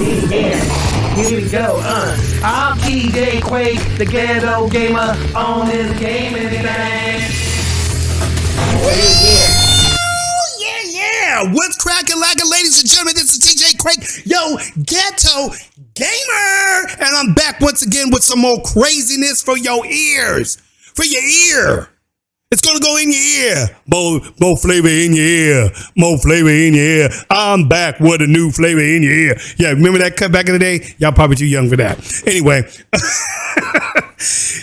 Yeah, here we go, I'm TJ Quake, the ghetto gamer, on this gaming thing. Yeah. What's cracking, lacking, ladies and gentlemen? This is TJ Quake, yo, ghetto gamer. And I'm back once again with some more craziness for your ears. For your ear. It's going to go in your ear. More flavor in your ear. More flavor in your ear. I'm back with a new flavor in your ear. Yeah, remember that cut back in the day? Y'all probably too young for that. Anyway.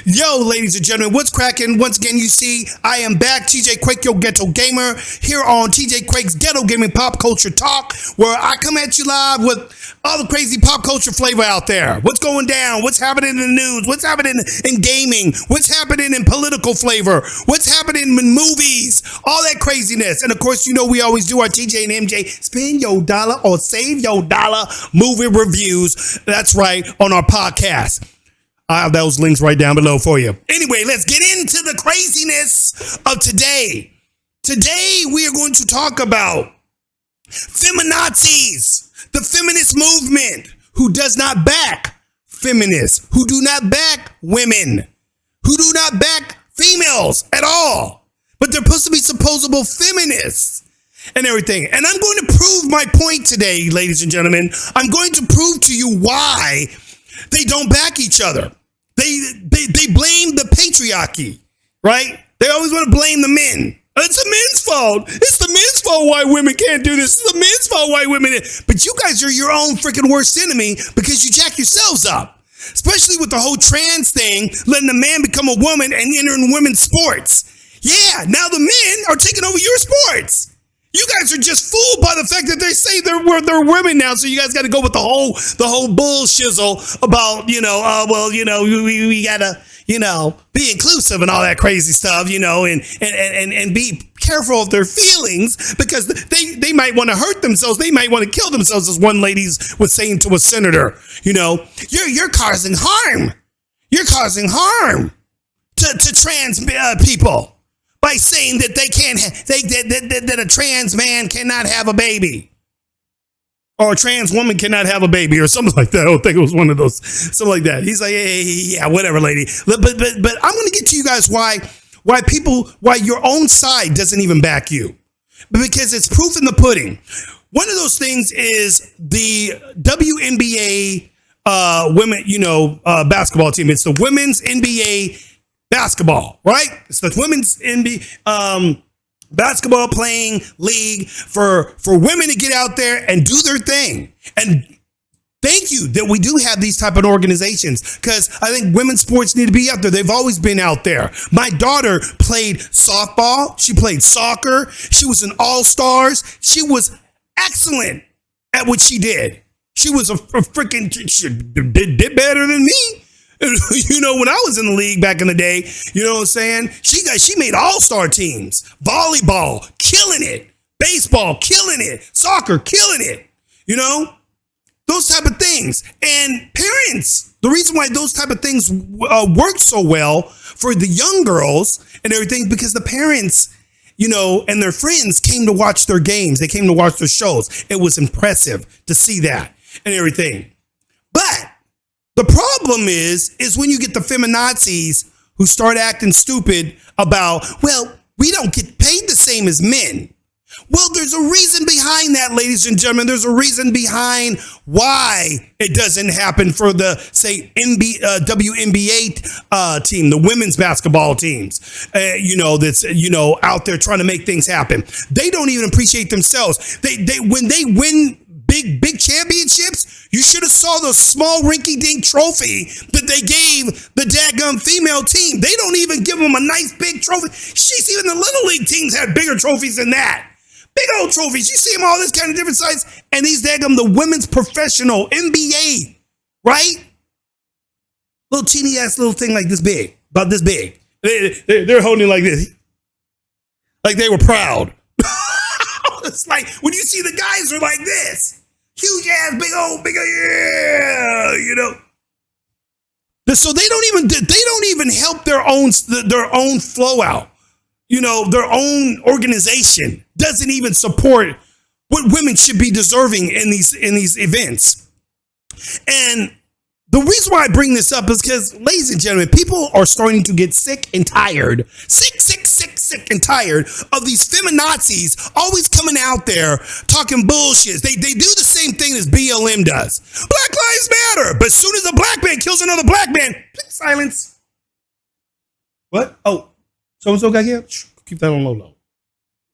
Yo, ladies and gentlemen, what's cracking? Once again, you see, I am back, TJ Quake, your ghetto gamer, here on TJ Quake's Ghetto Gaming Pop Culture Talk, where I come at you live with all the crazy pop culture flavor out there. What's going down? What's happening in the news? What's happening in gaming? What's happening in political flavor? What's happening in movies? All that craziness. And of course, you know, we always do our TJ&MJ Spend Your Dollar or Save Your Dollar movie reviews. That's right, on our podcast. I have those links right down below for you. Anyway, let's get into the craziness of today. Today, we are going to talk about feminazis, the feminist movement, who does not back feminists, who do not back women, who do not back females at all, but they're supposed to be supposable feminists and everything. And I'm going to prove my point today, ladies and gentlemen. I'm going to prove to you why they don't back each other. They blame the patriarchy, right? They always want to blame the men. It's the men's fault. It's the men's fault why women can't do this. It's the men's fault why women. But you guys are your own freaking worst enemy because you jack yourselves up. Especially with the whole trans thing, letting a man become a woman and enter in women's sports. Yeah, now the men are taking over your sports. You guys are just fooled by the fact that they say they're women now, so you guys got to go with the whole bullshizzle about, we gotta, be inclusive and all that crazy stuff, and be careful of their feelings because they might want to hurt themselves. They might want to kill themselves, as one lady was saying to a senator. You're causing harm. You're causing harm to trans people. By saying that they can't, that a trans man cannot have a baby, or a trans woman cannot have a baby, or something like that. I don't think it was one of those, something like that. He's like, yeah, whatever, lady. But I'm going to get to you guys why your own side doesn't even back you, because it's proof in the pudding. One of those things is the WNBA women, basketball team. It's the women's NBA. Basketball, right? It's the women's NBA basketball playing league for women to get out there and do their thing. And thank you that we do have these type of organizations, because I think women's sports need to be out there. They've always been out there. My daughter played softball. She played soccer. She was an all-stars. She was excellent at what she did. She was she did better than me. When I was in the league back in the day, you know what I'm saying? She made all-star teams. Volleyball, killing it. Baseball, killing it. Soccer, killing it. Those type of things. And parents, the reason why those type of things work so well for the young girls and everything, because the parents, and their friends came to watch their games. They came to watch their shows. It was impressive to see that and everything. But the problem is when you get the feminazis who start acting stupid about, well, we don't get paid the same as men. Well, there's a reason behind that, ladies and gentlemen. There's a reason behind why it doesn't happen for the, say, WNBA team, the women's basketball teams, that's, out there trying to make things happen. They don't even appreciate themselves. When they win big championships, you should have saw the small rinky-dink trophy that they gave the daggum female team. They don't even give them a nice big trophy. Even the little league teams had bigger trophies than that. Big old trophies. You see them all this kind of different size. And these daggum, the women's professional NBA, right? Little teeny ass little thing like this big, about this big. They're holding it like this. Like they were proud. It's like when you see the guys are like this, huge ass, big old, yeah, So they don't even help their own flow out. Their own organization doesn't even support what women should be deserving in these events. And the reason why I bring this up is because, ladies and gentlemen, people are starting to get sick and tired, sick and tired of these feminazis always coming out there talking bullshit. They do the same thing as BLM does. Black Lives Matter. But as soon as a black man kills another black man, please silence. What? Oh, so-and-so got killed? Keep that on low.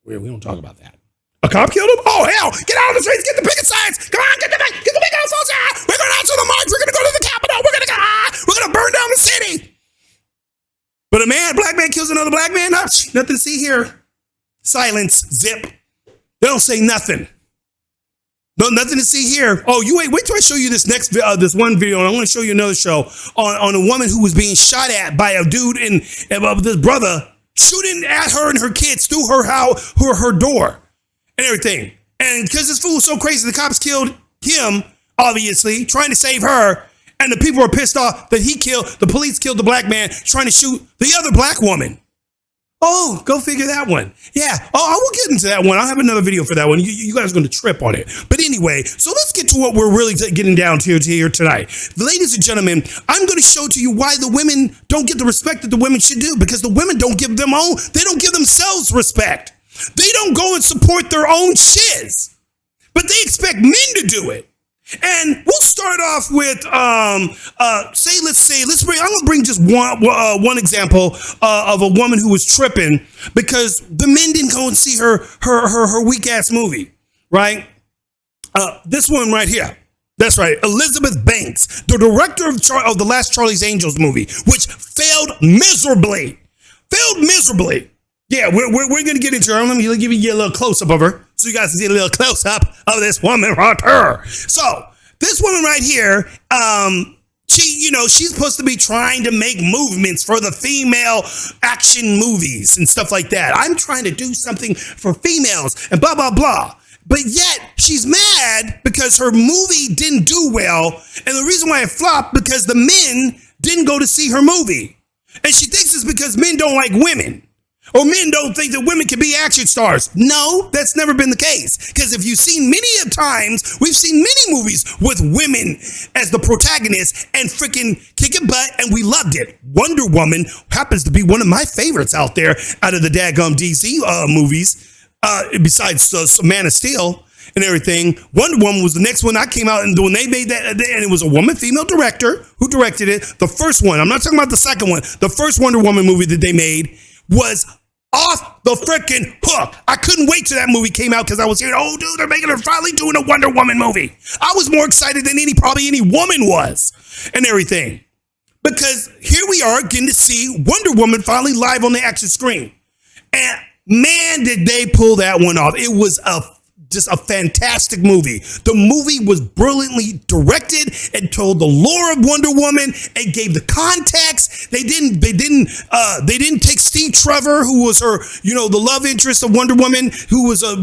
We don't talk about that. A cop killed him? Oh, hell. Get out of the streets. Get the picket signs. Come on, get the big ass outside. We're going out to the march. We're going to go to the Capitol. We're going to burn down the city. But black man kills another black man? Nothing to see here. Silence. Zip. They don't say nothing. No, nothing to see here. Oh, wait till I show you this this one video. And I'm going to show you another show on a woman who was being shot at by a dude and this brother shooting at her and her kids through her door and everything. And because this fool was so crazy, the cops killed him, obviously, trying to save her. And the people are pissed off that the police killed the black man trying to shoot the other black woman. Oh, go figure that one. Yeah. Oh, I will get into that one. I'll have another video for that one. You guys are going to trip on it. But anyway, so let's get to what we're really getting down to here tonight. Ladies and gentlemen, I'm going to show to you why the women don't get the respect that the women should do, because the women don't give they don't give themselves respect. They don't go and support their own shiz, but they expect men to do it. And we'll start off with, I'm going to bring just one example of a woman who was tripping because the men didn't go and see her weak ass movie, right? This one right here. That's right. Elizabeth Banks, the director of the last Charlie's Angels movie, which failed miserably. Yeah, we're going to get into her. Let me give you a little close-up of her so you guys can see a little close-up of this woman right here. So, this woman right here, she's supposed to be trying to make movements for the female action movies and stuff like that. I'm trying to do something for females and blah, blah, blah. But yet, she's mad because her movie didn't do well. And the reason why it flopped, because the men didn't go to see her movie. And she thinks it's because men don't like women. Or men don't think that women can be action stars. No, that's never been the case. Because if you've seen many of times, we've seen many movies with women as the protagonists and freaking kicking butt, and we loved it. Wonder Woman happens to be one of my favorites out there out of the daggum DC movies, besides Man of Steel and everything. Wonder Woman was the next one that came out, and when they made that, and it was a female director who directed it. The first one, I'm not talking about the second one, the first Wonder Woman movie that they made was off the freaking hook. I couldn't wait till that movie came out because I was hearing, oh, dude, they're finally doing a Wonder Woman movie. I was more excited than probably any woman was and everything. Because here we are getting to see Wonder Woman finally live on the action screen. And man, did they pull that one off. It was just a fantastic movie. The movie was brilliantly directed and told the lore of Wonder Woman and gave the context. They didn't take Steve Trevor, who was her, the love interest of Wonder Woman, who was a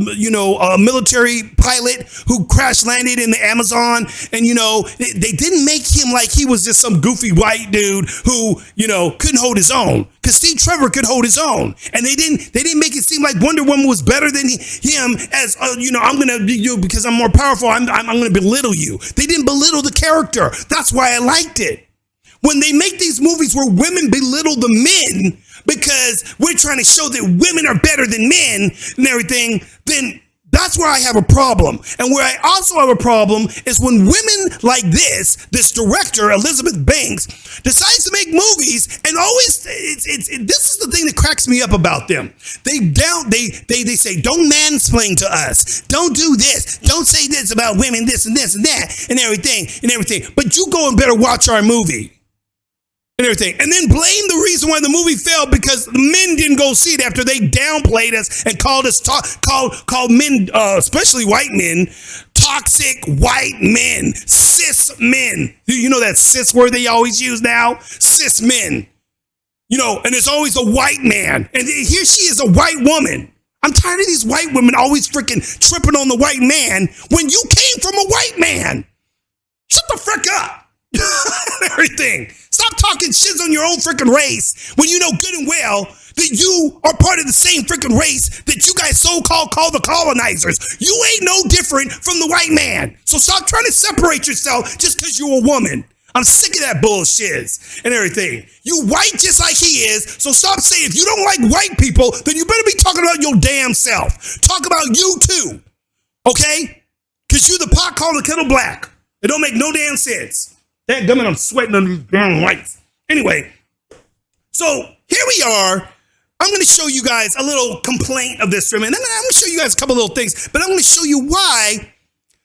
military pilot who crash landed in the Amazon. And, they didn't make him like he was just some goofy white dude who, couldn't hold his own. Because Steve Trevor could hold his own. And they didn't make it seem like Wonder Woman was better than him as, I'm going to, because I'm more powerful, I'm going to belittle you. They didn't belittle the character. That's why I liked it. When they make these movies where women belittle the men because we're trying to show that women are better than men and everything, then that's where I have a problem. And where I also have a problem is when women like this director, Elizabeth Banks, decides to make movies and always, this is the thing that cracks me up about them. They say, don't mansplain to us. Don't do this. Don't say this about women, this and this and that and everything. But you go and better watch our movie. And everything, and then blame the reason why the movie failed because the men didn't go see it after they downplayed us and called men, especially white men, toxic white men, cis men. You know that cis word they always use now? Cis men. And it's always a white man, and here she is, a white woman. I'm tired of these white women always freaking tripping on the white man when you came from a white man. Shut the frick up. Everything. Stop talking shit on your own freaking race when you know good and well that you are part of the same freaking race that you guys so-called call the colonizers. You ain't no different from the white man. So stop trying to separate yourself just because you're a woman. I'm sick of that bullshit and everything. You white just like he is, so stop saying if you don't like white people, then you better be talking about your damn self. Talk about you too, okay? Because you're the pot calling the kettle black. It don't make no damn sense. That gummit, I'm sweating under these damn lights. Anyway, so here we are. I'm going to show you guys a little complaint of this stream, and I'm going to show you guys a couple little things, but I'm going to show you why.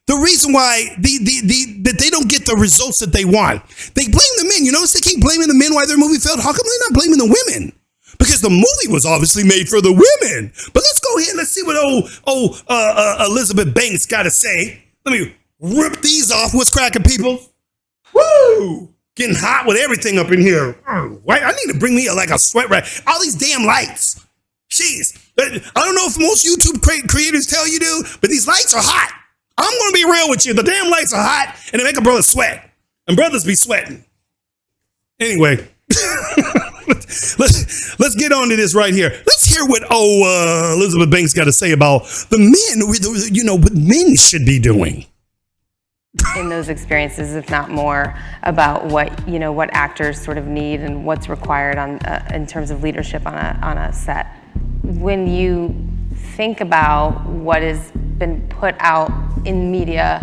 The reason why that they don't get the results that they want. They blame the men. You notice they keep blaming the men why their movie failed. How come they're not blaming the women? Because the movie was obviously made for the women. But let's go ahead and let's see what Elizabeth Banks got to say. Let me rip these off. What's cracking, people? Woo! Getting hot with everything up in here. Right? I need to bring me like a sweat rack. All these damn lights. Jeez. I don't know if most YouTube creators tell you to, but these lights are hot. I'm going to be real with you. The damn lights are hot and they make a brother sweat. And brothers be sweating. Anyway, let's get on to this right here. Let's hear what Elizabeth Banks got to say about the men, you know, what men should be doing. In those experiences, if not more, about what actors sort of need and what's required in terms of leadership on a set. When you think about what has been put out in media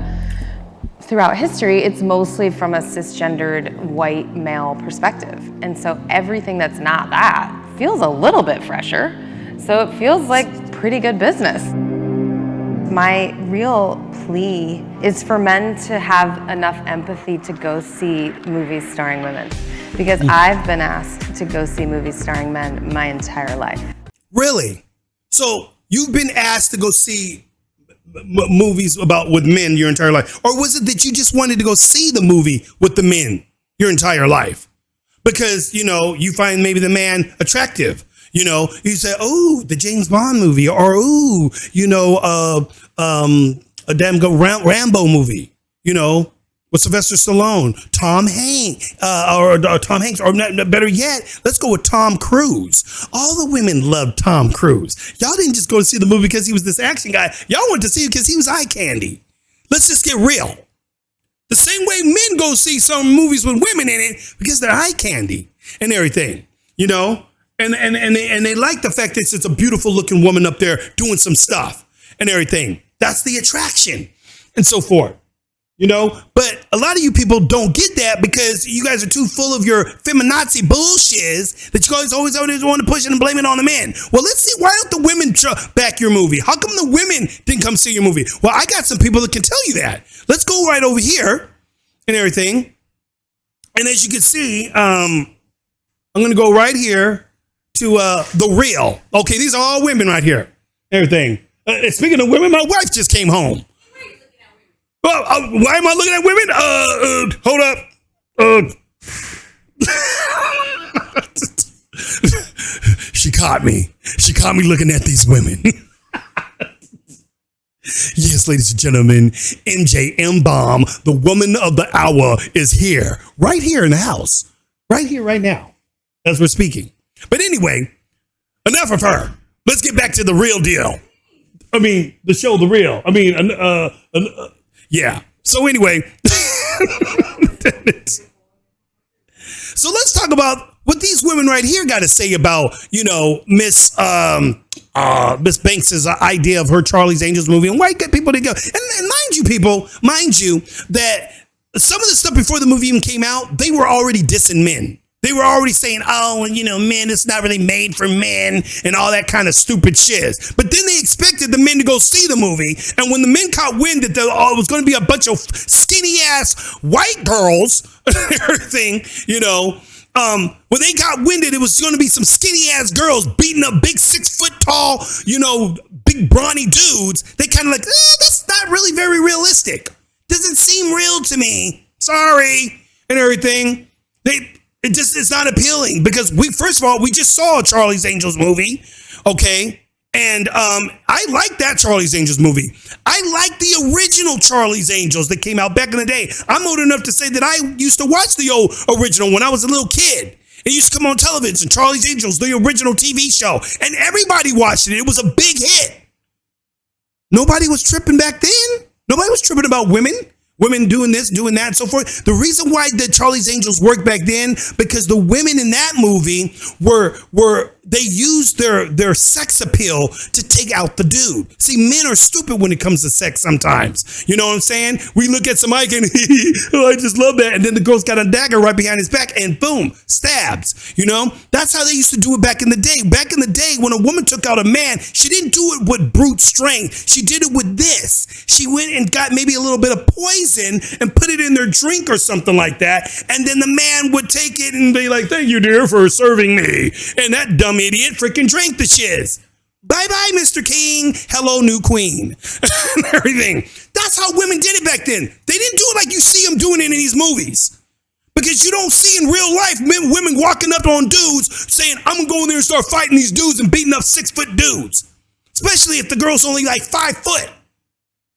throughout history, it's mostly from a cisgendered white male perspective. And so everything that's not that feels a little bit fresher. So it feels like pretty good business. My real plea is for men to have enough empathy to go see movies starring women. Because I've been asked to go see movies starring men my entire life. Really? So you've been asked to go see movies with men your entire life? Or was it that you just wanted to go see the movie with the men your entire life? Because, you know, you find maybe the man attractive. You know, you say, oh, the James Bond movie, or, ooh, you know, a damn good Rambo movie, you know, with Sylvester Stallone, Tom Hanks, or better yet, let's go with Tom Cruise. All the women loved Tom Cruise. Y'all didn't just go to see the movie because he was this action guy. Y'all went to see it because he was eye candy. Let's just get real. The same way men go see some movies with women in it because they're eye candy and everything, you know? And they like the fact that it's a beautiful looking woman up there doing some stuff and everything. That's the attraction and so forth. You know, but a lot of you people don't get that because you guys are too full of your feminazi bullshit that you guys always want to push it and blame it on the men. Well, let's see. Why don't the women back your movie? How come the women didn't come see your movie? Well, I got some people that can tell you that. Let's go right over here and everything. And as you can see, I'm going to go right here to The Real. Okay, these are all women right here. Everything. Speaking of women, my wife just came home. Well, why am I looking at women? Hold up. She caught me. She caught me looking at these women. Yes, ladies and gentlemen, MJ M-Bomb, the woman of the hour, is here. Right here in the house. Right here, right now, as we're speaking. But anyway, enough of her. Let's get back to the real deal. I mean, the show, The Real. I mean, yeah. So anyway, so let's talk about what these women right here got to say about, you know, Miss Banks's idea of her Charlie's Angels movie and why get people to go. And mind you, that some of the stuff before the movie even came out, they were already dissing men. They were already saying, oh, you know, men, it's not really made for men and all that kind of stupid shit. But then they expected the men to go see the movie. And when the men caught wind that it was going to be a bunch of skinny ass white girls and everything, you know, when they got winded, it was going to be some skinny ass girls beating up big 6 foot tall, you know, big brawny dudes. They kind of like, that's not really very realistic. Doesn't seem real to me. Sorry. And everything. It's not appealing because first of all, we just saw a Charlie's Angels movie. Okay. And I like that Charlie's Angels movie. I like the original Charlie's Angels that came out back in the day. I'm old enough to say that I used to watch the old original when I was a little kid It used to come on television, Charlie's Angels, the original TV show, and everybody watched it. It was a big hit. Nobody was tripping back then. Nobody was tripping about women doing this, doing that, and so forth. The reason why the Charlie's Angels worked back then, because the women in that movie they used their sex appeal to take out the dude. See, men are stupid when it comes to sex sometimes. You know what I'm saying? We look at somebody and oh, I just love that. And then the girl's got a dagger right behind his back and boom, stabs. You know, that's how they used to do it back in the day. Back in the day, when a woman took out a man, she didn't do it with brute strength. She did it with this. She went and got maybe a little bit of poison and put it in their drink or something like that. And then the man would take it and be like, thank you, dear, for serving me. And that dumb idiot freaking drank the shiz. Bye-bye, Mr. King. Hello, new queen. And everything. That's how women did it back then. They didn't do it like you see them doing it in these movies. Because you don't see in real life women walking up on dudes saying, I'm going to go in there and start fighting these dudes and beating up 6-foot dudes. Especially if the girl's only like 5 foot,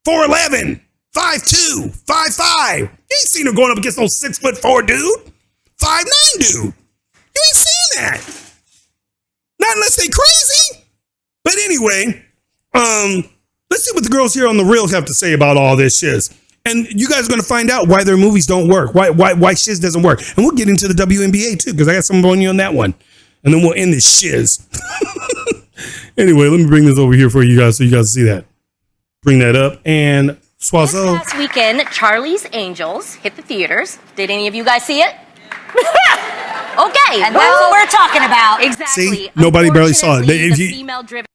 4'11", 5'2", 5'5". You ain't seen her going up against no 6'4" dude, 5'9" dude. You ain't seen that. Not unless they crazy. But anyway, let's see what the girls here on The Real have to say about all this shiz. And you guys are going to find out why their movies don't work, why shiz doesn't work. And we'll get into the WNBA too, because I got something on you on that one. And then we'll end this shiz. Anyway, let me bring this over here for you guys so you guys see that. Bring that up. And Swazo. This past weekend, Charlie's Angels hit the theaters. Did any of you guys see it? Okay, and that's what we're talking about. Exactly. See, nobody barely saw it. Female-driven.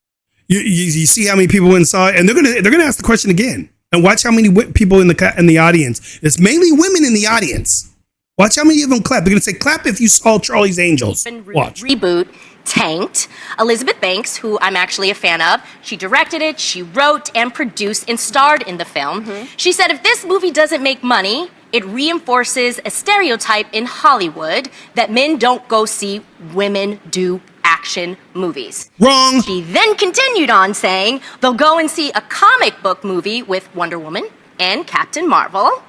You see how many people went and saw it, and they're gonna ask the question again. And watch how many people in the audience. It's mainly women in the audience. Watch how many of them clap. They're gonna say clap if you saw Charlie's Angels. Watch. Reboot tanked. Elizabeth Banks, who I'm actually a fan of, she directed it, she wrote and produced and starred in the film. She said if this movie doesn't make money, it reinforces a stereotype in Hollywood that men don't go see women do action movies. Wrong. She then continued on saying they'll go and see a comic book movie with Wonder Woman and Captain Marvel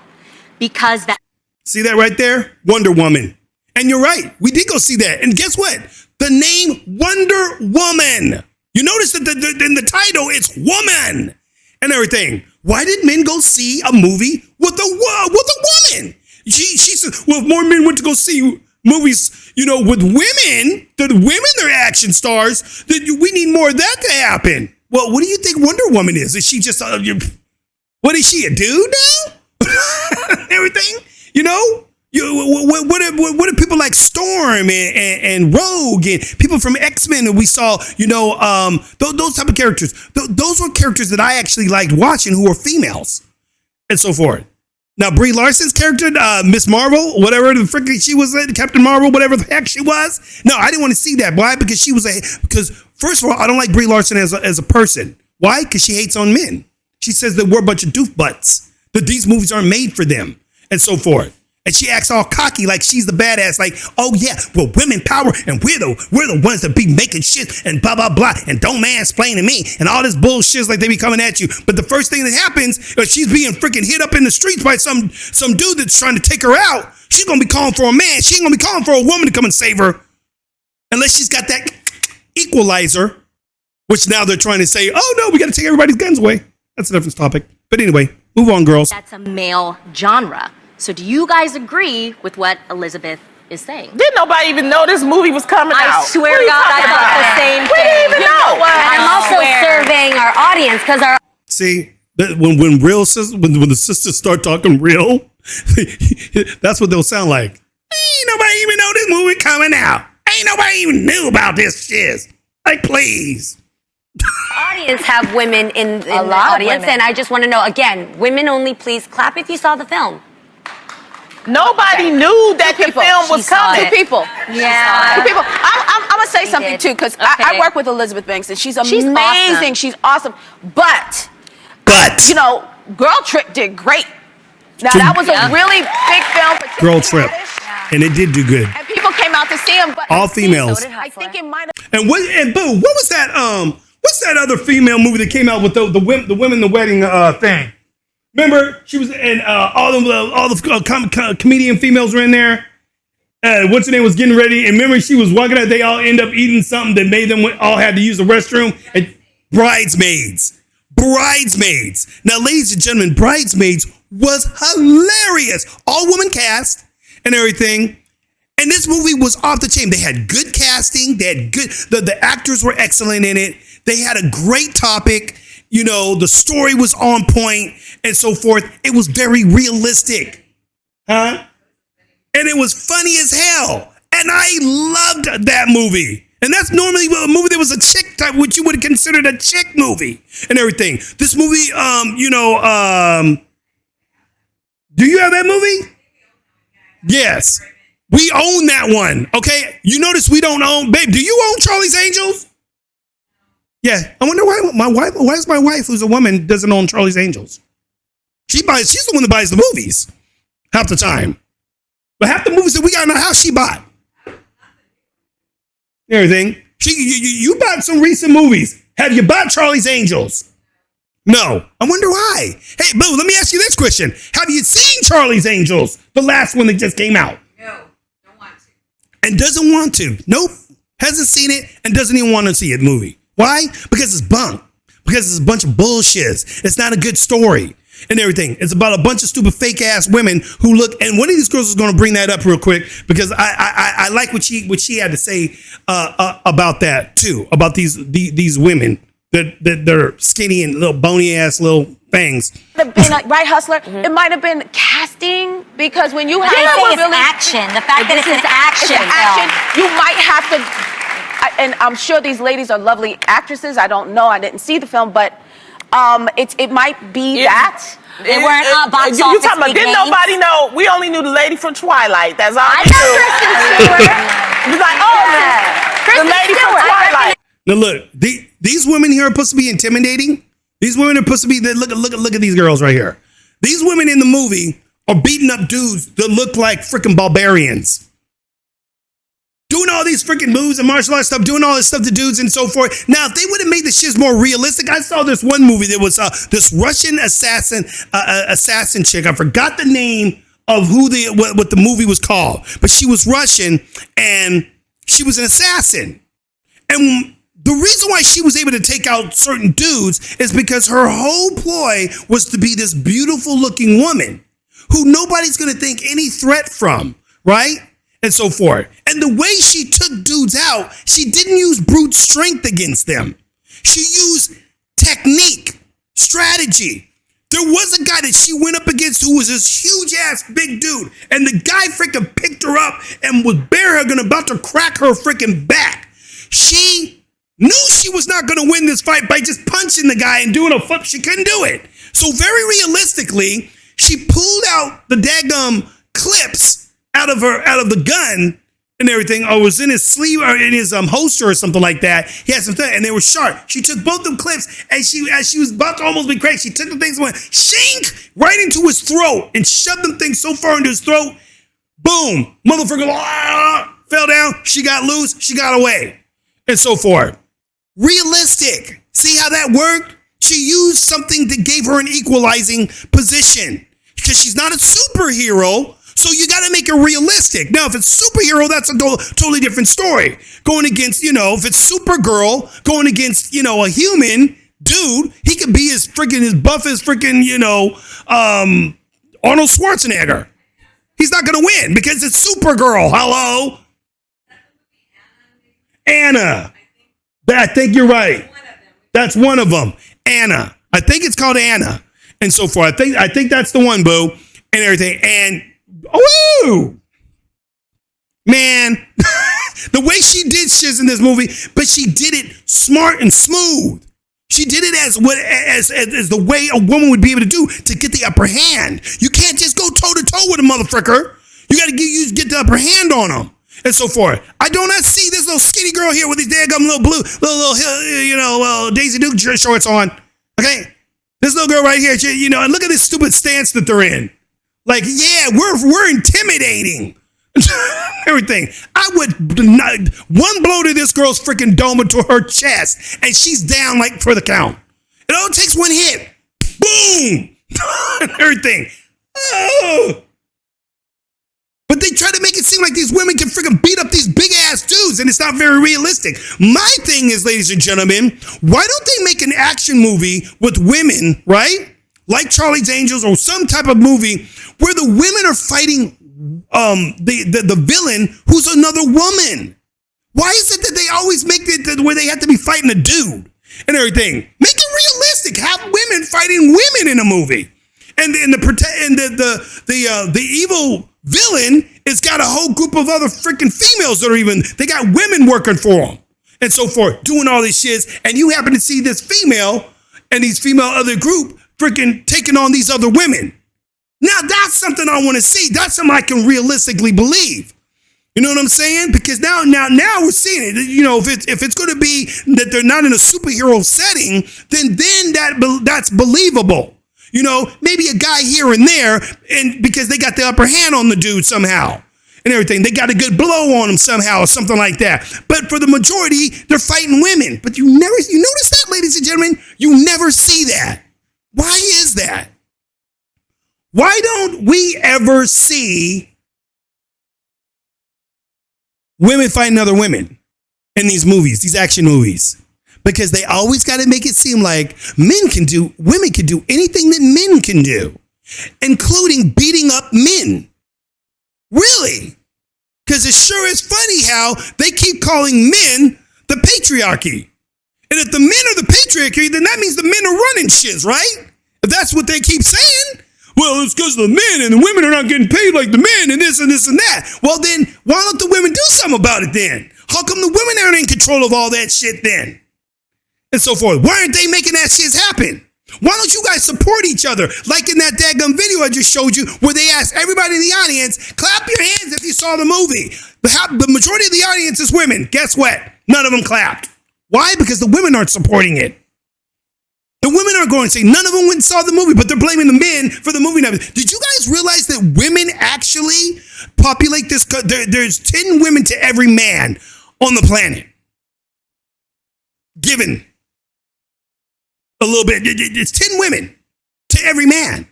because that... See that right there? Wonder Woman. And you're right. We did go see that. And guess what? The name Wonder Woman. You notice that in the title, it's woman and everything. Why did men go see a movie with a woman? She said, well, if more men went to go see movies, with women, they're action stars, then we need more of that to happen. Well, what do you think Wonder Woman is? Is she just, what is she, a dude now? Everything, What are people like Storm and Rogue and people from X-Men that we saw, those type of characters. Those were characters that I actually liked watching who were females and so forth. Now, Brie Larson's character, Miss Marvel, whatever the frick she was, Captain Marvel, whatever the heck she was. No, I didn't want to see that. Why? Because first of all, I don't like Brie Larson as a person. Why? Because she hates on men. She says that we're a bunch of doof butts, that these movies aren't made for them and so forth. And she acts all cocky like she's the badass, like, oh yeah, well, women power, and we're the ones that be making shit and blah, blah, blah, and don't mansplain to me, and all this bullshit like they be coming at you. But the first thing that happens is she's being freaking hit up in the streets by some dude that's trying to take her out. She's going to be calling for a man. She ain't going to be calling for a woman to come and save her. Unless she's got that equalizer, which now they're trying to say, oh no, we got to take everybody's guns away. That's a different topic. But anyway, move on, girls. That's a male genre. So do you guys agree with what Elizabeth is saying? Didn't nobody even know this movie was coming out? I swear to God, I thought the same thing. We didn't even know. And I'm also surveying our audience because our... See, when the sisters start talking real, that's what they'll sound like. Ain't nobody even know this movie coming out. Ain't nobody even knew about this shit. Like, please. Audience have women in the audience, and I just want to know, again, women only, please clap if you saw the film. Nobody knew that the film was coming. Two people. Yeah. Two people. I'm going to say something, too, because I work with Elizabeth Banks, and she's amazing. Awesome. She's awesome. But, Girl Trip did great. Now, that was a really big film. For Girl Trip. And it did do good. And people came out to see him. But all females. I think it might have... And boo, what was that, what's that other female movie that came out with the women in the wedding thing? Remember, she was in all the comedian females were in there. what's her name was getting ready, and remember she was walking out. They all end up eating something that made them all had to use the restroom. And Bridesmaids. Now, ladies and gentlemen, Bridesmaids was hilarious. All woman cast and everything. And this movie was off the chain. They had good casting. They had good. The actors were excellent in it. They had a great topic. You know, the story was on point and so forth. It was very realistic, huh? And it was funny as hell. And I loved that movie. And that's normally a movie that was a chick type, which you would have considered a chick movie and everything. This movie, do you have that movie? Yes. We own that one, okay? You notice we don't own, babe, do you own Charlie's Angels? Yeah, I wonder why is my wife, who's a woman, doesn't own Charlie's Angels? She's the one that buys the movies half the time. But half the movies that we got in our house, she bought. Everything. You bought some recent movies. Have you bought Charlie's Angels? No. I wonder why. Hey, Boo, let me ask you this question. Have you seen Charlie's Angels? The last one that just came out. No, don't want to. And doesn't want to. Nope. Hasn't seen it and doesn't even want to see it movie. Why? Because it's bunk. Because it's a bunch of bullshit. It's not a good story and everything. It's about a bunch of stupid fake ass women who look, and one of these girls is going to bring that up real quick because I like what she had to say about that too, about these women that they're skinny and little bony ass little things. Been like, right, Hustler? It might have been casting because when you have it's action. The fact that it's an action film. You might have to. And I'm sure these ladies are lovely actresses. I don't know. I didn't see the film, but it might be that. They weren't box You office talking about, didn't names. nobody know? We only knew the lady from Twilight. That's all I we know knew. Kristen Stewart. It was like, oh, the lady from Twilight. Now look, these women here are supposed to be intimidating. These women are supposed to be, look at these girls right here. These women in the movie are beating up dudes that look like freaking barbarians. Doing all these freaking moves and martial arts stuff, doing all this stuff to dudes and so forth. Now, if they would have made the shit more realistic, I saw this one movie that was this Russian assassin chick. I forgot the name of what the movie was called, but she was Russian and she was an assassin. And the reason why she was able to take out certain dudes is because her whole ploy was to be this beautiful looking woman who nobody's going to think any threat from, right? And so forth. And the way she took dudes out, she didn't use brute strength against them. She used technique, strategy. There was a guy that she went up against who was this huge ass big dude. And the guy freaking picked her up and was bare-hugging about to crack her freaking back. She knew she was not going to win this fight by just punching the guy and doing a flip. She couldn't do it. So very realistically, she pulled out the daggum clips out of the gun and everything, or was in his sleeve or in his holster or something like that. He had some things, and they were sharp. She took both them clips, and as she was about to almost be crazy, she took the things and went shink right into his throat and shoved them things so far into his throat. Boom, motherfucker fell down. She got loose. She got away, and so forth. Realistic. See how that worked? She used something that gave her an equalizing position because she's not a superhero. So you got to make it realistic. Now, if it's superhero, that's a totally different story. Going against, if it's Supergirl, going against, a human dude, he could be as buff as freaking, Arnold Schwarzenegger. He's not going to win because it's Supergirl. Hello? Anna. I think you're right. That's one of them. Anna. I think it's called Anna. And so forth. I think that's the one, boo. And everything. And oh, man, the way she did shit in this movie, but she did it smart and smooth. She did it as the way a woman would be able to do to get the upper hand. You can't just go toe to toe with a motherfucker. You got to get the upper hand on them and so forth. I do not see this little skinny girl here with these daggum little blue, little Daisy Duke shorts on. Okay, this little girl right here, and look at this stupid stance that they're in. Like, yeah, we're intimidating. Everything. I would not, one blow to this girl's freaking dome into her chest, and she's down like for the count. It all takes one hit. Boom. Everything. Oh. But they try to make it seem like these women can freaking beat up these big ass dudes, and it's not very realistic. My thing is, ladies and gentlemen, why don't they make an action movie with women, right? Like Charlie's Angels or some type of movie where the women are fighting the villain who's another woman. Why is it that they always make it where they have to be fighting a dude and everything? Make it realistic. Have women fighting women in a movie, and the evil villain has got a whole group of other freaking females that are they got women working for them and so forth, doing all these shits, and you happen to see this female and these female other group freaking taking on these other women. Now that's something I want to see. That's something I can realistically believe. You know what I'm saying? Because now we're seeing it. You know, if it's going to be that they're not in a superhero setting, then that's believable. You know, maybe a guy here and there, and because they got the upper hand on the dude somehow and everything. They got a good blow on him somehow or something like that. But for the majority, they're fighting women. But you notice that, ladies and gentlemen? You never see that. Why is that? Why don't we ever see women fighting other women in these movies, these action movies? Because they always got to make it seem like women can do anything that men can do, including beating up men. Really? Because it sure is funny how they keep calling men the patriarchy. And if the men are the patriarchy, then that means the men are running shits, right? If that's what they keep saying. Well, it's because of the men and the women are not getting paid like the men and this and this and that. Well, then why don't the women do something about it then? How come the women aren't in control of all that shit then? And so forth. Why aren't they making that shit happen? Why don't you guys support each other? Like in that daggum video I just showed you where they asked everybody in the audience, clap your hands if you saw the movie. The majority of the audience is women. Guess what? None of them clapped. Why? Because the women aren't supporting it. The women are going to say none of them went and saw the movie, but they're blaming the men for the movie. Did you guys realize that women actually populate this? There's 10 women to every man on the planet. Given a little bit, it's 10 women to every man.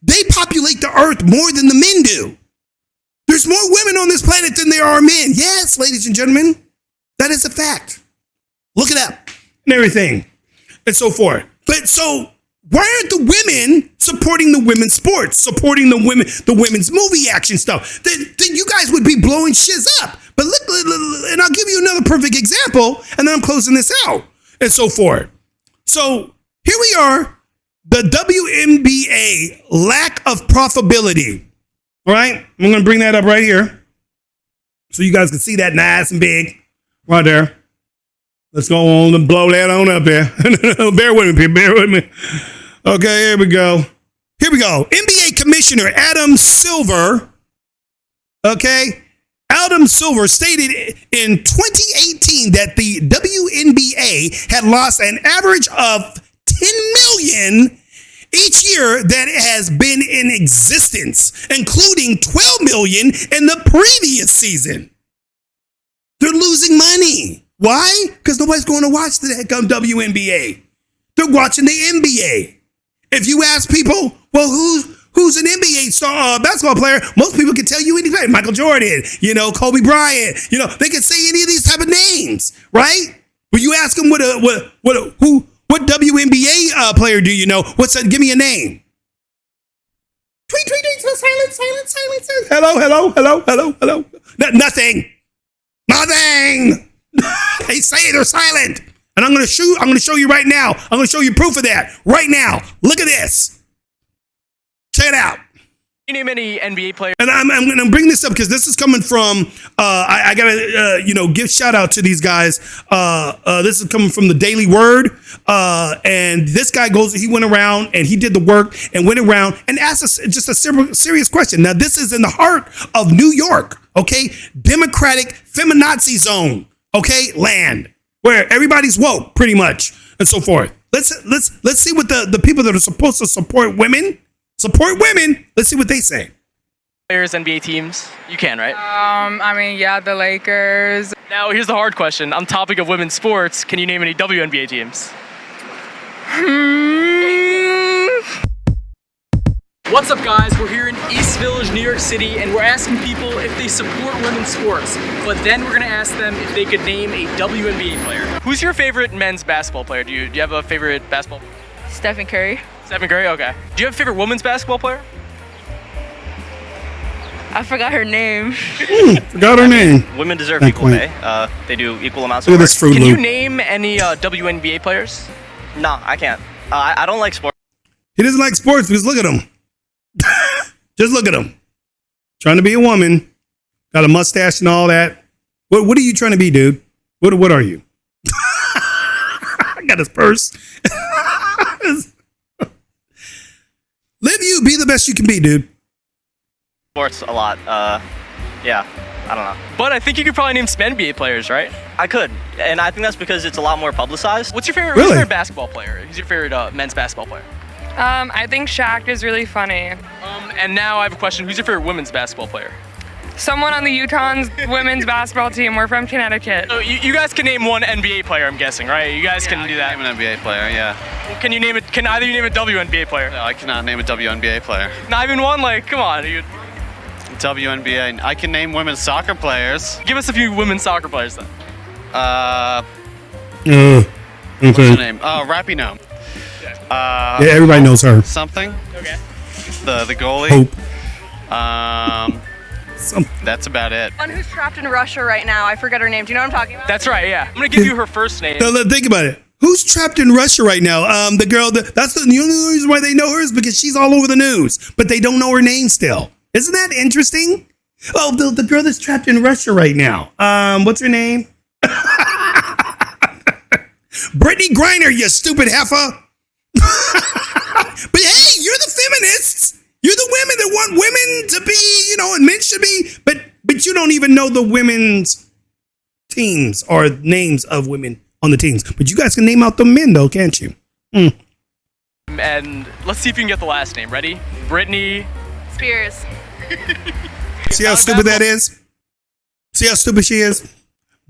They populate the earth more than the men do. There's more women on this planet than there are men. Yes, ladies and gentlemen, that is a fact. Look it up and everything and so forth. But so why aren't the women supporting the women's sports, supporting the women's movie action stuff? Then you guys would be blowing shiz up. But look, and I'll give you another perfect example, and then I'm closing this out and so forth. So here we are, the WNBA lack of profitability. All right, I'm going to bring that up right here so you guys can see that nice and big right there. Let's go on and blow that on up there. Bear with me, bear with me. Okay, here we go. Here we go. NBA Commissioner Adam Silver, okay? Adam Silver stated in 2018 that the WNBA had lost an average of 10 million each year that has been in existence, including 12 million in the previous season. They're losing money. Why? Because nobody's going to watch the heck WNBA. They're watching the NBA. If you ask people, well, who's an NBA star, basketball player, most people can tell you anything. Michael Jordan, Kobe Bryant, they can say any of these type of names, right? But you ask them what WNBA player do you know? Give me a name. Tweet, silence. Hello. Nothing. They say they're silent. And I'm going to show you right now. I'm going to show you proof of that right now. Look at this. Check it out. Can you name any NBA players? And I'm going to bring this up because this is coming from, I got to, give shout out to these guys. This is coming from the Daily Word. And this guy he went around and he did the work and went around and asked us just a serious question. Now, this is in the heart of New York, okay? Democratic feminazi zone, okay? Land where everybody's woke pretty much and so forth. Let's see what the people that are supposed to support women. Let's see what they say. Players, NBA teams. You can, right? The Lakers. Now, here's the hard question. On topic of women's sports, can you name any WNBA teams? What's up, guys? We're here in East Village, New York City, and we're asking people if they support women's sports. But then we're gonna ask them if they could name a WNBA player. Who's your favorite men's basketball player? Do you have a favorite basketball player? Stephen Curry. Stephen Curry, okay. Do you have a favorite women's basketball player? I forgot her name. Forgot her name. Women deserve That equal quaint. pay. They do equal amounts Look of at work. this Fruit Can you Loop. name any WNBA players? No, I can't. I don't like sports. He doesn't like sports because look at him. Just look at him. Trying to be a woman. Got a mustache and all that. What are you trying to be, dude? What are you? I got his purse. Live you. Be the best you can be, dude. Sports a lot. Yeah, I don't know. But I think you could probably name some NBA players, right? I could, and I think that's because it's a lot more publicized. What's your favorite, Really? who's your favorite basketball player? Who's your favorite men's basketball player? I think Shaq is really funny. And now I have a question. Who's your favorite women's basketball player? Someone on the Utah's women's basketball team. We're from Connecticut. So you guys can name one NBA player, I'm guessing, right? You guys can do that. Name an NBA player, yeah. Well, can you name it? Can either you name a WNBA player? No, I cannot name a WNBA player. Not even one? Like, come on, dude. WNBA, I can name women's soccer players. Give us a few women's soccer players then. Okay. What's her name? Oh, Rapinoe. Yeah, everybody knows her. Something. Okay. The goalie. Hope. That's about it. One who's trapped in Russia right now. I forget her name. Do you know what I'm talking about? That's right, yeah. I'm gonna give you her first name. Now, think about it. Who's trapped in Russia right now? The girl. That's the only reason why they know her is because she's all over the news, but they don't know her name still. Isn't that interesting? Oh, the girl that's trapped in Russia right now. What's her name? Brittany Griner, you stupid heifer. But hey, you're the feminists. You're the women that want women to be, and men should be. But you don't even know the women's teams or names of women on the teams. But you guys can name out the men, though, can't you? And let's see if you can get the last name. Ready? Britney Spears. See how stupid that is? See how stupid she is?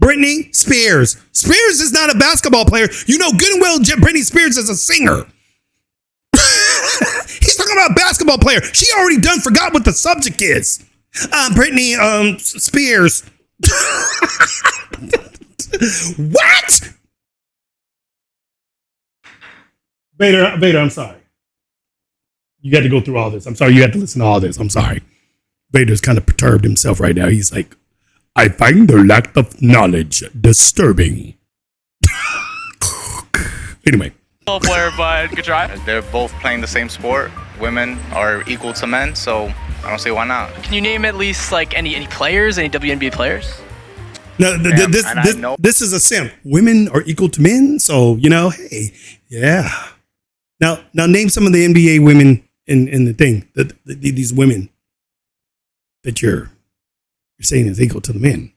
Britney Spears. Spears is not a basketball player. You know good and well Britney Spears is a singer. He's talking about a basketball player. She already forgot what the subject is. Britney Spears. What? Vader, I'm sorry. You got to go through all this. I'm sorry you had to listen to all this. I'm sorry. Vader's kind of perturbed himself right now. He's like, I find their lack of knowledge disturbing. Anyway. player, but good try. They're both playing the same sport. Women are equal to men, so I don't see why not. Can you name at least like any players, any WNBA players? No, this is a simp. Women are equal to men, so hey, yeah. Now name some of the NBA women in the thing. These women that you're saying is equal to the men.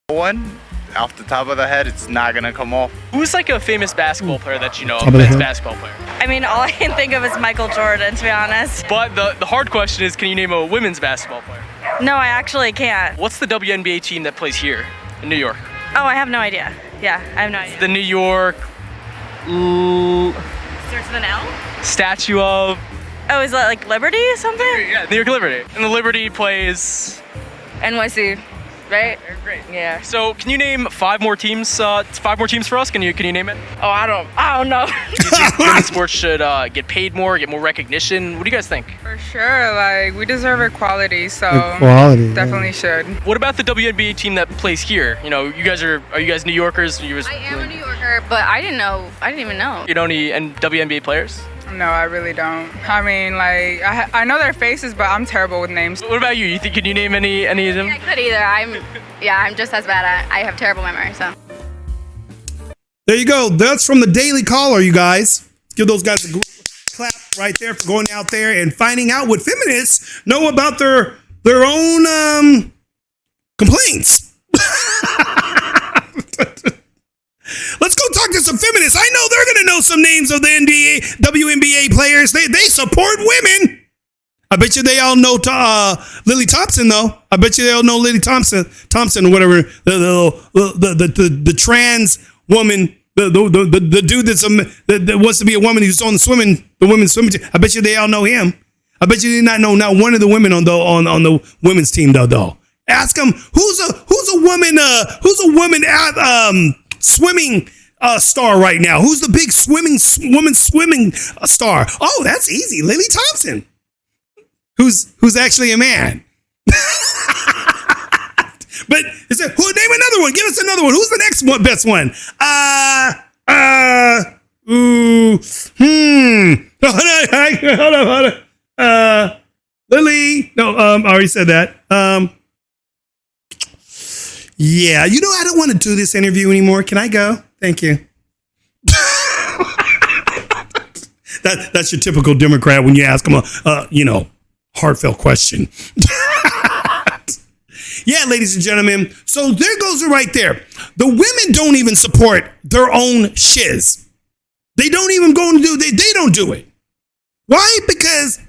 One, off the top of the head, it's not gonna come off. Who's like a famous basketball player that you know, Top a of the men's head? basketball player? I mean, all I can think of is Michael Jordan, to be honest. But the hard question is, can you name a women's basketball player? No, I actually can't. What's the WNBA team that plays here in New York? Oh, I have no idea. Yeah, I have no idea. The New York Starts with an L? Statue of... Oh, is that like Liberty or something? Yeah, New York Liberty. And the Liberty plays... NYC, right? Great. Yeah. So can you name five more teams for us? Can you name it? Oh, I don't know. Do you think women's sports should get paid more, get more recognition? What do you guys think? For sure, like we deserve equality, so Equality, definitely should. What about the WNBA team that plays here? You guys are you guys New Yorkers? I am a New Yorker, but I didn't even know. You know any WNBA players? No, I really don't. I mean, like I know their faces, but I'm terrible with names. What about you? Can you name any of them? I could either. I'm just as bad. I have terrible memory, so. There you go. That's from the Daily Caller, you guys. Give those guys a clap right there for going out there and finding out what feminists know about their own complaints. Let's go talk to some feminists. I know they're going to know some names of the WNBA players. They support women. I bet you they all know Lily Thompson, though. I bet you they all know Lily Thompson or whatever. The trans woman, the dude that wants to be a woman who's on the women's swimming team. I bet you they all know him. I bet you did not know not one of the women on the women's team though. Ask them who's a woman swimming star right now. Who's the big woman swimming star? Oh, that's easy. Lily Thompson. Who's actually a man. But name another one. Give us another one. Who's the next one? Best one? Hold on. Lily. No, I already said that. Yeah, I don't want to do this interview anymore. Can I go? Thank you. That's your typical Democrat when you ask them a heartfelt question. Yeah, ladies and gentlemen. So there goes it right there. The women don't even support their own shiz. They don't even go and they don't do it. Why? Because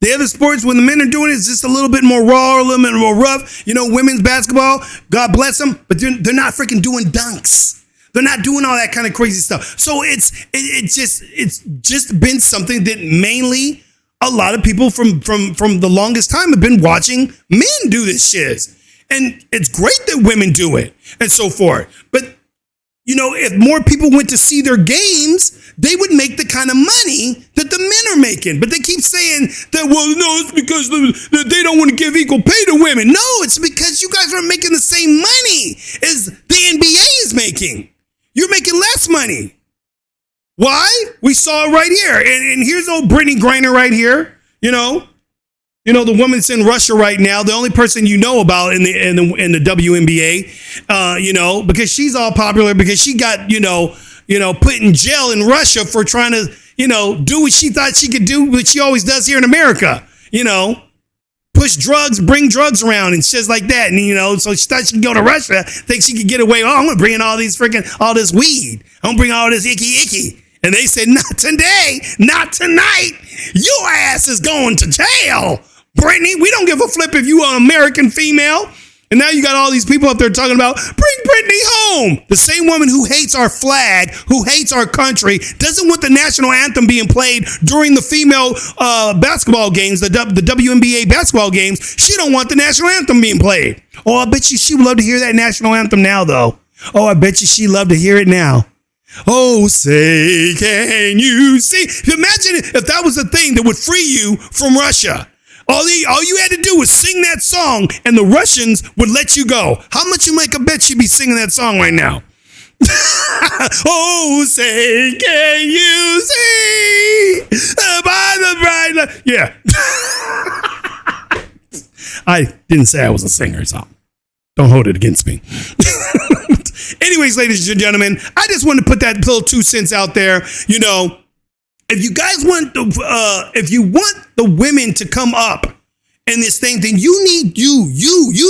the other sports, when the men are doing it, it's just a little bit more raw, a little bit more rough. Women's basketball, God bless them, but they're not freaking doing dunks. They're not doing all that kind of crazy stuff. So it's just been something that mainly a lot of people from the longest time have been watching men do this shit. And it's great that women do it and so forth. But, if more people went to see their games, they would make the kind of money that the men are making. But they keep saying that, it's because they don't want to give equal pay to women. No, it's because you guys aren't making the same money as the NBA is making. You're making less money. Why? We saw it right here. And here's old Brittany Griner right here. The woman that's in Russia right now, the only person you know about in the WNBA, because she's all popular because she got, put in jail in Russia for trying to, do what she thought she could do, what she always does here in America, push drugs, bring drugs around and shit like that. And, so she thought she could go to Russia, think she could get away. Oh, I'm going to bring in all this weed. I'm going to bring all this icky. And they said, not today, not tonight. Your ass is going to jail, Brittany. We don't give a flip if you are an American female. And now you got all these people up there talking about, bring Brittany home. The same woman who hates our flag, who hates our country, doesn't want the national anthem being played during the female basketball games, the WNBA basketball games. She don't want the national anthem being played. Oh, I bet you she would love to hear that national anthem now, though. Oh, I bet you she'd love to hear it now. Oh, say, can you see? Imagine if that was a thing that would free you from Russia. All you had to do was sing that song and the Russians would let you go. How much you make a bet you'd be singing that song right now? Oh, say, can you see? By the bright light. Yeah. I didn't say I was a singer, so don't hold it against me. Anyways, ladies and gentlemen, I just wanted to put that little 2 cents out there. If you guys want if you want the women to come up in this thing, then you need you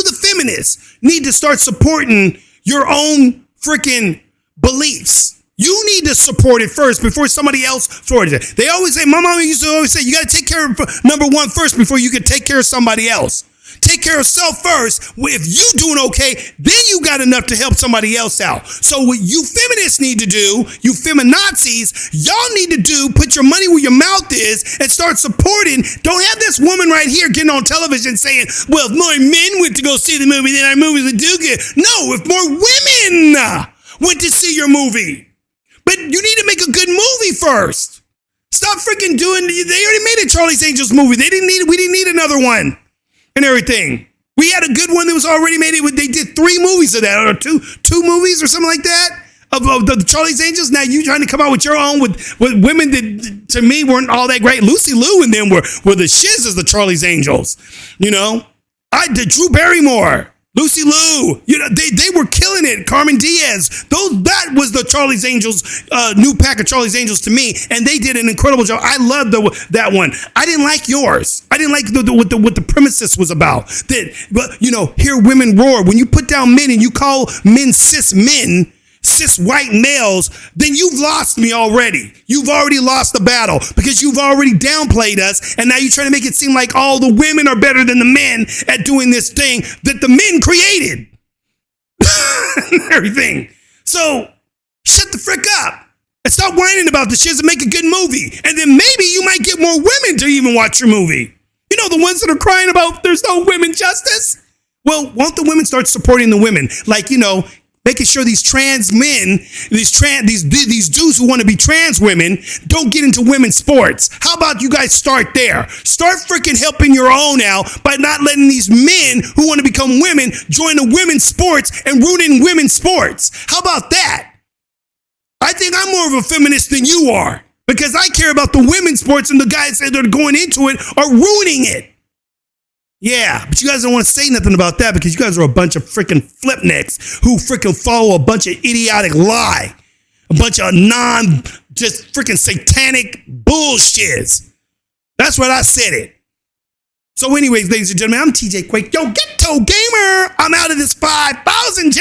the feminists need to start supporting your own freaking beliefs. You need to support it first before somebody else supports it. They always say, my mama used to always say, you got to take care of number one first before you can take care of somebody else. Take care of self first. If you doing okay, then you got enough to help somebody else out. So what you feminists need to do, you feminazis, y'all need to do, put your money where your mouth is and start supporting. Don't have this woman right here getting on television saying, well, if more men went to go see the movie, then our movies would do good. No, if more women went to see your movie. But you need to make a good movie first. Stop freaking doing, they already made a Charlie's Angels movie. We didn't need another one. And everything. We had a good one that was already made. They did 3 movies of that, or two movies or something like that of the Charlie's Angels. Now you trying to come out with your own with women that to me weren't all that great. Lucy Liu and them were the shiz as the Charlie's Angels. I did Drew Barrymore, Lucy Liu. They were killing it. Carmen Diaz. That was the Charlie's Angels, new pack of Charlie's Angels to me, and they did an incredible job. I loved that one. I didn't like yours. I didn't like what the premises was about. But hear women roar. When you put down men and you call men, cis white males, then you've lost me already. You've already lost the battle because you've already downplayed us, and now you're trying to make it seem like all the women are better than the men at doing this thing that the men created. Everything. So shut the frick up. And stop whining about the shit and make a good movie. And then maybe you might get more women to even watch your movie. You know, the ones that are crying about there's no women justice? Well, won't the women start supporting the women? Like, you know, making sure these trans men, these dudes who want to be trans women don't get into women's sports. How about you guys start there? Start freaking helping your own out by not letting these men who want to become women join the women's sports and ruining women's sports. How about that? I think I'm more of a feminist than you are because I care about the women's sports and the guys that are going into it are ruining it. Yeah, but you guys don't want to say nothing about that because you guys are a bunch of freaking flipnicks who freaking follow a bunch of idiotic lie. A bunch of just freaking satanic bullshits. That's what I said it. So anyways, ladies and gentlemen, I'm TJ Quake. Yo, Ghetto Gamer. I'm out of this 5,000 G.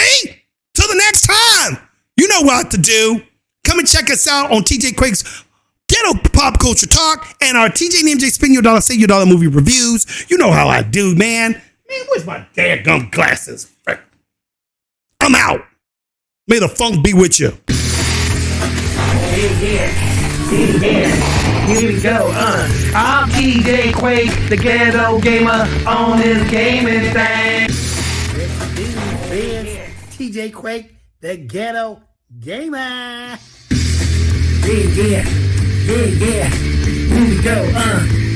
Till the next time. You know what to do. Come and check us out on TJ Quake's Ghetto Pop Culture Talk and our TJ&MJ Spend Your Dollar, Save Your Dollar movie reviews. You know how I do, man. Man, where's my daggum glasses? I'm out. May the funk be with you. Yeah. Here we go. I'm TJ Quake, the Ghetto Gamer on this gaming thing. TJ Quake, the Ghetto Gamer. Yeah. Here we go,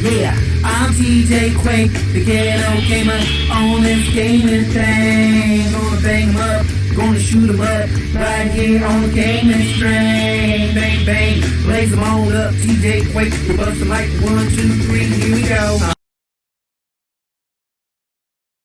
yeah. I'm TJ Quake, the Ghetto Gamer on this gaming thing. Gonna bang 'em up, gonna shoot 'em up, right here on the gaming string. Bang, bang, blaze 'em on up, TJ Quake, bust 'em like 1, 2, 3, here we go.